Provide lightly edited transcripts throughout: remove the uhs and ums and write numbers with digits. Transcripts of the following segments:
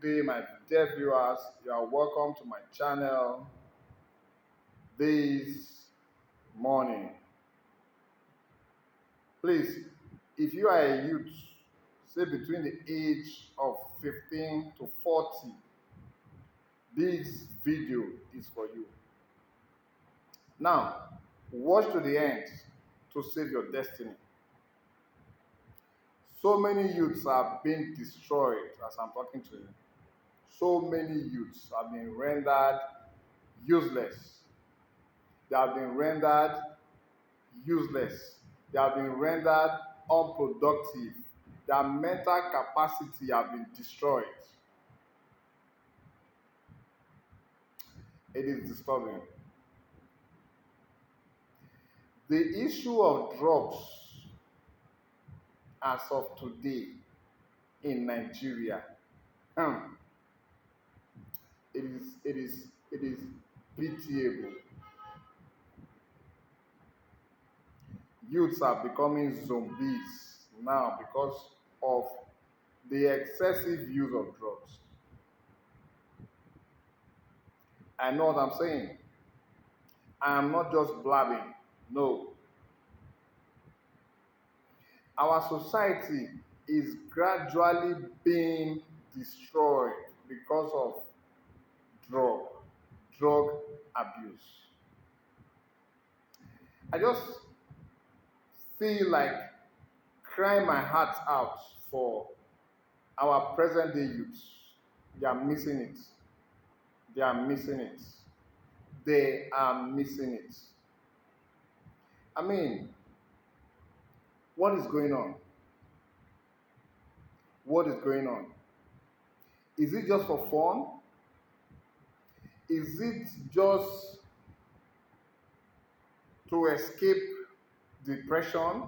Good day, my dear viewers. You are welcome to my channel this morning. Please, if you are a youth, say between the age of 15 to 40, this video is for you. Now, watch to the end to save your destiny. So many youths are being destroyed as I'm talking to you. So many youths have been rendered useless. They have been rendered useless. They have been rendered unproductive. Their mental capacity have been destroyed. It is disturbing. The issue of drugs as of today in Nigeria, um, it is pitiable. Youths are becoming zombies now because of the excessive use of drugs. I know what I'm saying. I am not just blabbing. No. Our society is gradually being destroyed because of drug, drug abuse. I just feel like crying my heart out for our present day youths. They are missing it. They are missing it. They are missing it. I mean, what is going on? What is going on? Is it just for fun? Is it just to escape depression?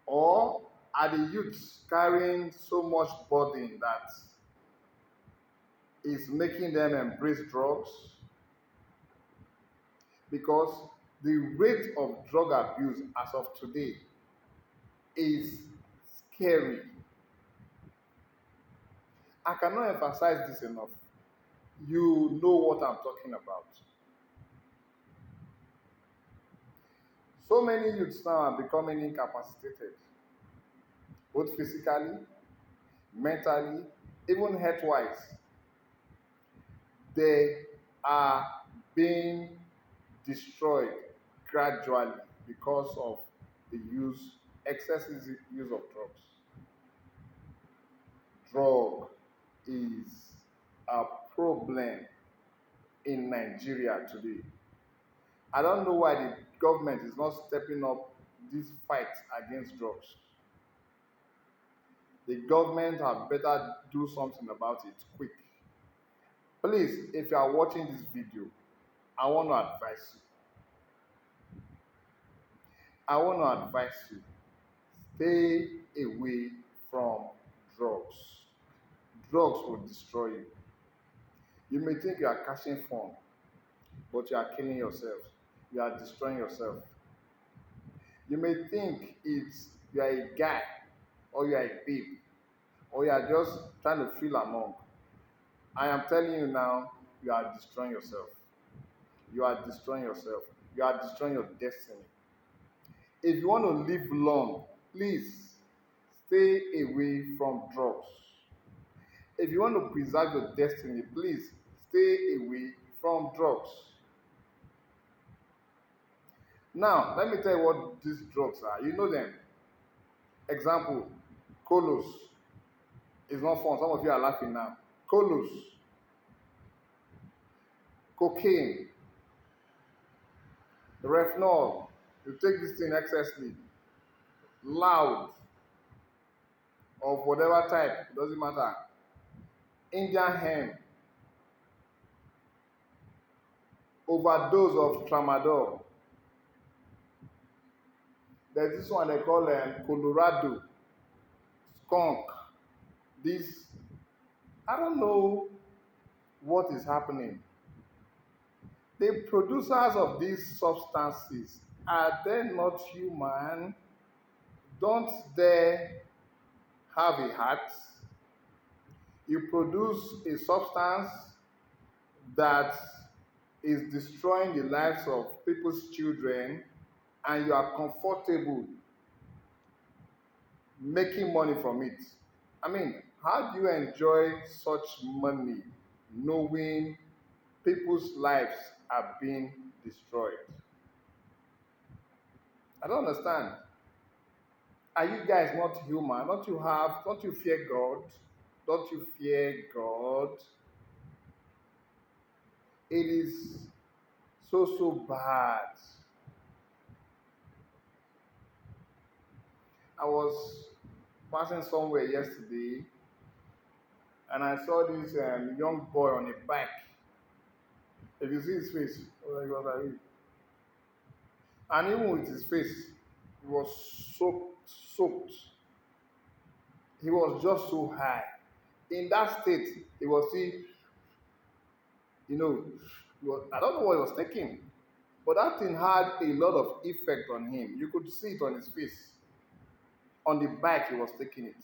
Or are the youths carrying so much burden that is making them embrace drugs? Because the rate of drug abuse as of today is scary. I cannot emphasize this enough. You know what I'm talking about. So many youths now are becoming incapacitated, both physically, mentally, even health-wise. They are being destroyed gradually because of the excessive use of drugs. Drug is a problem in Nigeria today. I don't know why the government is not stepping up this fight against drugs. The government have better do something about it quick. Please, if you are watching this video, I want to advise you. Stay away from drugs. Drugs will destroy you. You may think you are catching fun, but you are killing yourself. You are destroying yourself. You may think you are a guy, or you are a babe, or you are just trying to feel among. I am telling you now, you are destroying yourself. You are destroying yourself. You are destroying your destiny. If you want to live long, please stay away from drugs. If you want to preserve your destiny, please stay away from drugs. Now, let me tell you what these drugs are. You know them. Example, colos. It's not fun. Some of you are laughing now. Colos, cocaine, retinol. You take this thing excessively, loud, of whatever type, it doesn't matter. Indian hemp, overdose of tramadol. There's this one they call Colorado, skunk. This, I don't know what is happening. The producers of these substances, are they not human? Don't they have a heart? You produce a substance that is destroying the lives of people's children, and you are comfortable making money from it. I mean, how do you enjoy such money knowing people's lives are being destroyed? I don't understand. Are you guys not human? Don't you fear God? Don't you fear God? It is so bad. I was passing somewhere yesterday and I saw this young boy on a bike. If you see his face, he was like, and even with his face, he was soaked. He was just so high. In that state, he was still, you know, I don't know what he was taking, but that thing had a lot of effect on him. You could see it on his face. On the bike, he was taking it.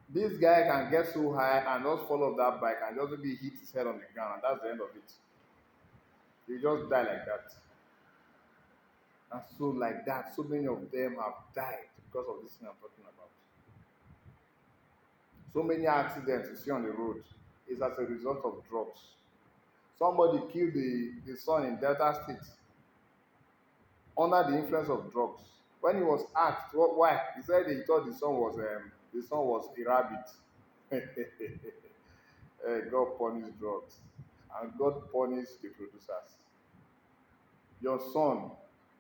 This guy can get so high and just fall off that bike and just maybe hit his head on the ground, and that's the end of it. He just die like that. And so, like that, so many of them have died because of this thing I'm talking about. So many accidents you see on the road is as a result of drugs. Somebody killed the son in Delta State under the influence of drugs. When he was asked why, he said he thought the son was a rabbit. God punished drugs, and God punished the producers. Your son,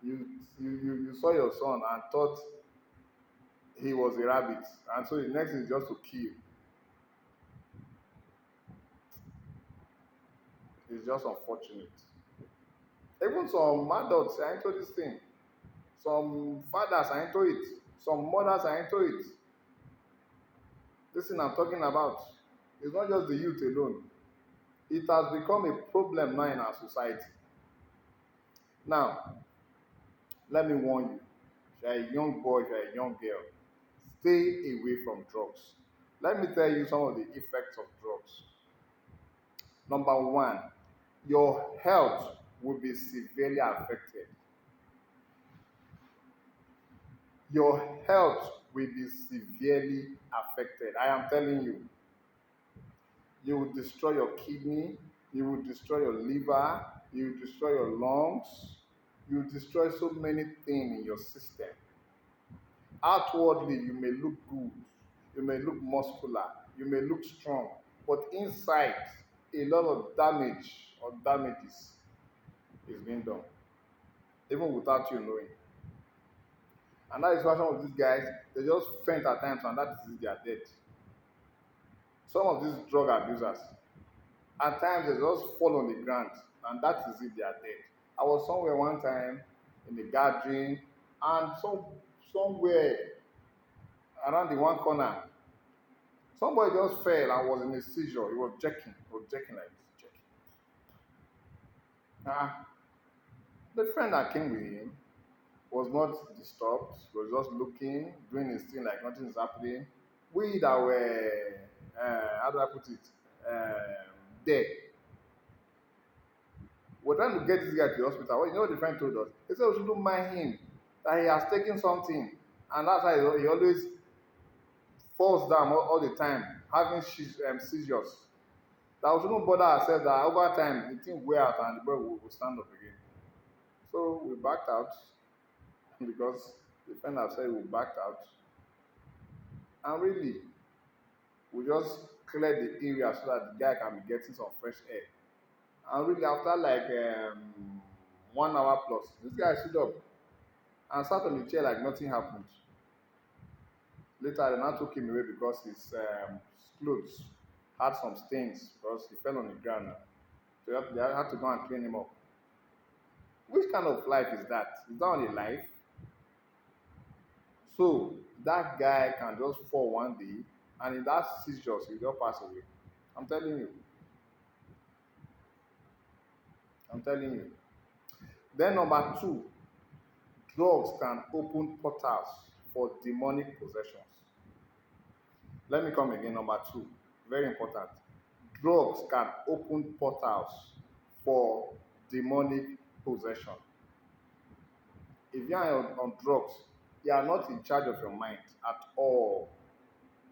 you saw your son and thought he was a rabbit, and so the next thing is just to kill. It's just unfortunate. Even some adults are into this thing. Some fathers are into it. Some mothers are into it. This thing I'm talking about is not just the youth alone. It has become a problem now in our society. Now, let me warn you. If you're a young boy, if you're a young girl, stay away from drugs. Let me tell you some of the effects of drugs. Number one, your health will be severely affected. Your health will be severely affected. I am telling you, you will destroy your kidney, you will destroy your liver, you will destroy your lungs, you will destroy so many things in your system. Outwardly, you may look good, you may look muscular, you may look strong, but inside, a lot of damage or damages is being done, even without you knowing. And that is why some of these guys, they just faint at times and that is they are dead. Some of these drug abusers, at times they just fall on the ground and that is it, they are dead. I was somewhere one time in a gathering and somewhere around the one corner, somebody just fell and was in a seizure. He was jerking like this, jerking. Ah, the friend that came with him was not disturbed. He was just looking, doing his thing like nothing is happening. We that were, how do I put it, there, we're trying to get this guy to the hospital. Well, you know what the friend told us? He said we shouldn't mind him, that he has taken something, and that's why he always falls down all the time, having seizures. That we shouldn't bother ourselves that over time the thing wear out and the boy will stand up again. So we backed out because the friend have said we backed out. And really, we just cleared the area so that the guy can be getting some fresh air. And really, after like 1 hour plus, this guy stood up and sat on the chair like nothing happened. Later, they now took him away because his clothes had some stains because he fell on the ground. So they had to go and clean him up. Which kind of life is that? Is that only life? So that guy can just fall one day and in that seizure, he will just pass away. I'm telling you. I'm telling you. Then number two, drugs can open portals for demonic possessions. Let me come again. Number two, Very important. Drugs can open portals for demonic possession. If you are on drugs, you are not in charge of your mind at all.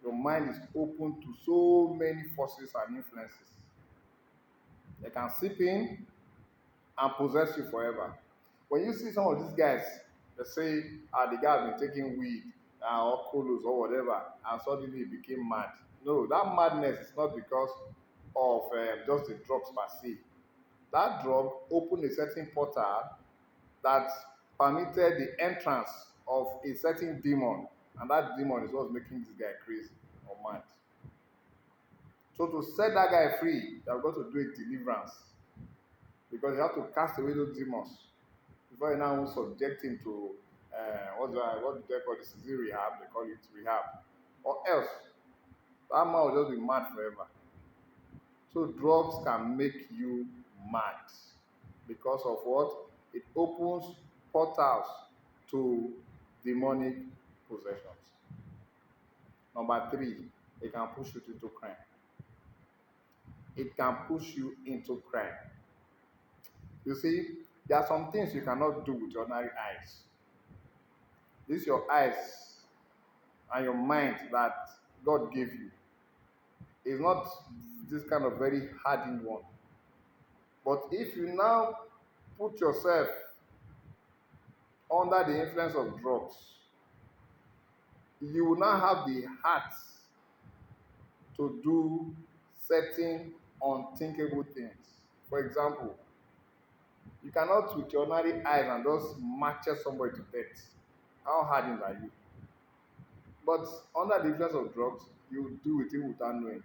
Your mind is open to so many forces and influences. They can seep in and possess you forever. When you see some of these guys, they say, the guy has been taking weed or colos or whatever, and suddenly he became mad. No, that madness is not because of just the drugs per se. That drug opened a certain portal that permitted the entrance of a certain demon, and that demon is what's making this guy crazy or mad. So to set that guy free, you have got to do a deliverance because you have to cast away those demons before you now subject him to what do they call this? Is it rehab? They call it rehab, or else that man will just be mad forever. So drugs can make you mad because of what? It opens portals to demonic possessions. Number three, it can push you into crime. It can push you into crime. You see, there are some things you cannot do with your ordinary eyes. This your eyes and your mind that God gave you is not this kind of very hardened one. But if you now put yourself under the influence of drugs, you will now have the heart to do certain unthinkable things. For example, you cannot with your ordinary eyes and just match somebody to death. How hardened are you? But under the influence of drugs, you do it even without knowing.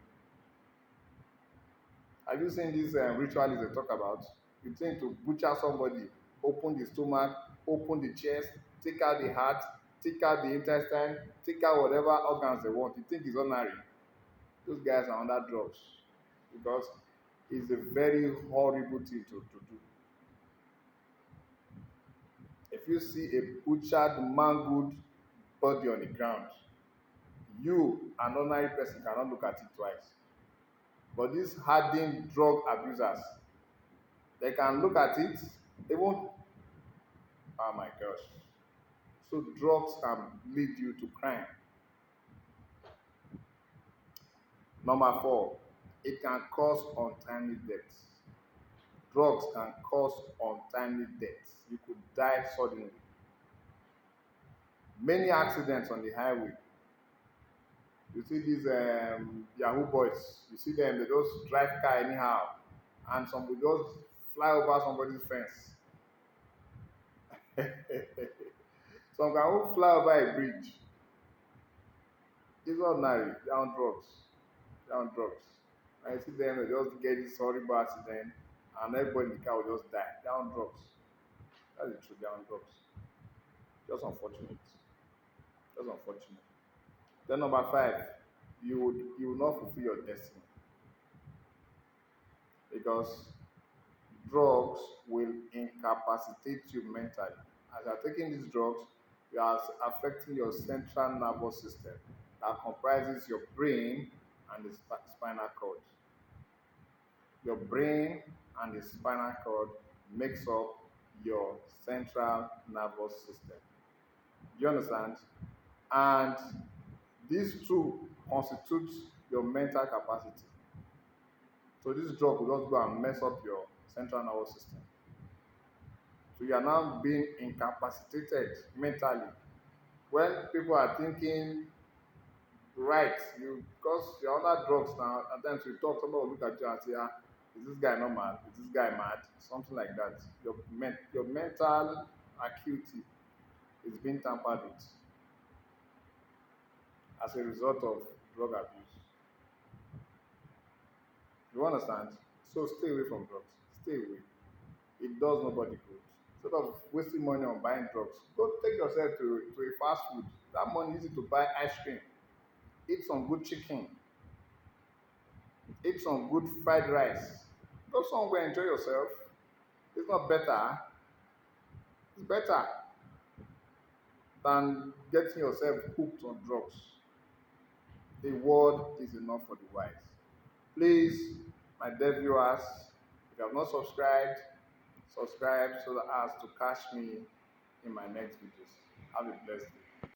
Have you seen these ritualists they talk about? You think to butcher somebody, open the stomach, open the chest, take out the heart, take out the intestine, take out whatever organs they want. You think it's ordinary. Those guys are under drugs because it's a very horrible thing to do. If you see a butchered, mangled body on the ground, you, an ordinary person, cannot look at it twice. But these hardened drug abusers, they can look at it, they won't. Oh my gosh. So drugs can lead you to crime. Number four, it can cause untimely death. Drugs can cause untimely death. You could die suddenly. Many accidents on the highway. You see these Yahoo boys, you see them, they just drive car anyhow, and some will just fly over somebody's fence. Some can even fly over a bridge. It's ordinary, they're on drugs. They're on drugs. And you see them, they just get this horrible accident, and everybody in the car will just die. They're on drugs. That's the truth, they're on drugs. Just unfortunate. Just unfortunate. Then number five, you will not fulfill your destiny because drugs will incapacitate you mentally. As you are taking these drugs, you are affecting your central nervous system that comprises your brain and the spinal cord. Your brain and the spinal cord makes up your central nervous system. Do you understand? And these two constitute your mental capacity. So this drug will just go and mess up your central nervous system. So you are now being incapacitated mentally. When people are thinking right, you because you're under drugs now, at times you talk, somebody will look at you and say, is this guy not mad? Is this guy mad? Something like that. Your mental acuity is being tampered with as a result of drug abuse. You understand? So stay away from drugs. Stay away. It does nobody good. Instead of wasting money on buying drugs, go take yourself to a fast food. That money is to buy ice cream, eat some good chicken, eat some good fried rice. Go somewhere, enjoy yourself. It's not better. It's better than getting yourself hooked on drugs. The world is enough for the wise. Please, my dear viewers, if you have not subscribed, subscribe so that as to catch me in my next videos. Have a blessed day.